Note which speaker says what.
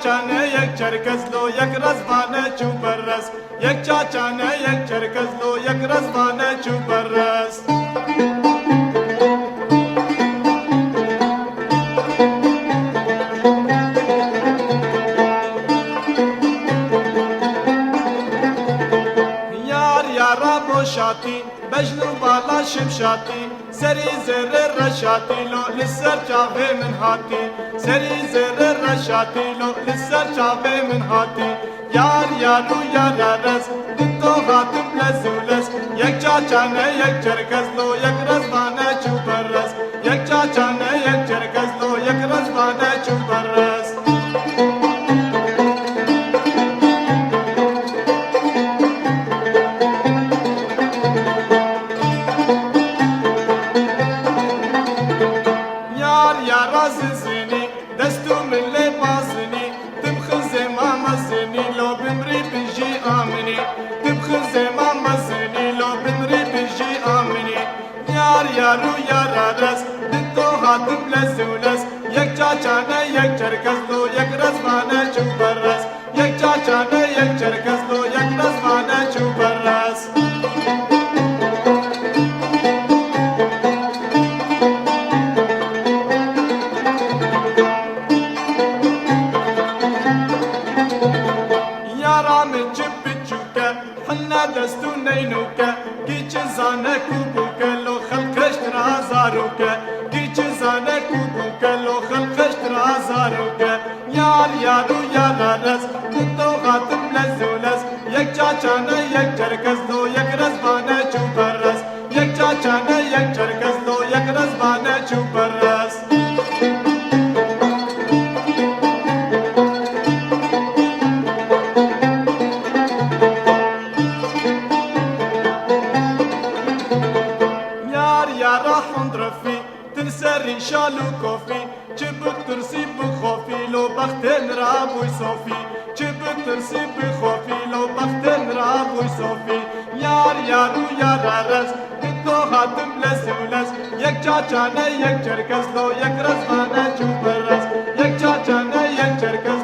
Speaker 1: چاچانه یک چرکزلو یک رزوانه چو برس یک چاچانه یک چرکزلو یک رزوانه چو برس یار یارا بوشاتی بجنو بالا شمشاتی سری زر رشاتی لو لسر چاوه من هاتی سری زر رشاتی لو لسر چاوه من هاتی یار یارو یار رز تو هاتم لزولس یک چاچانه یک چرکزلو یک رزوانه چو برس یک چاچانه یک چرکزلو یک رزوانه چو برس یارا زنزنی دستو من لباسنی تبخز ماما زنی لو بمری بنجي آمني تبخز ماما زنی لو بمری بنجي آمني یار یارو یار رس دتو هاتم لزولس یک چاچانه یک چرکزلو یک رزوانه چو برس یک چاچانه یک چرکزلو یک رزوانه چو برس من جب چوكا حنا دستو نينوكا كيش زانا كوبوكا لو خلقش ترازاروكا كيش زانا كوبوكا لو خلقش ترازاروكا يار يارو يار رز كنتو غاتم لزولس يك چاچانا يك چركز لو يك رزبانا چو برس يك چاچانا يك چركز لو يك رزبانا چو برس یارا حندرفی تنسری شالو کوفی چه بترسی بخوفی لو بختن را بوی صوفی چه بترسی بخوفی لو بختن را بوی صوفی یار یارو یار رز تو خاتم لسولس یک چاچانه یک چرکز لو یک رزوانه چو برس یک چاچانه یک چرکز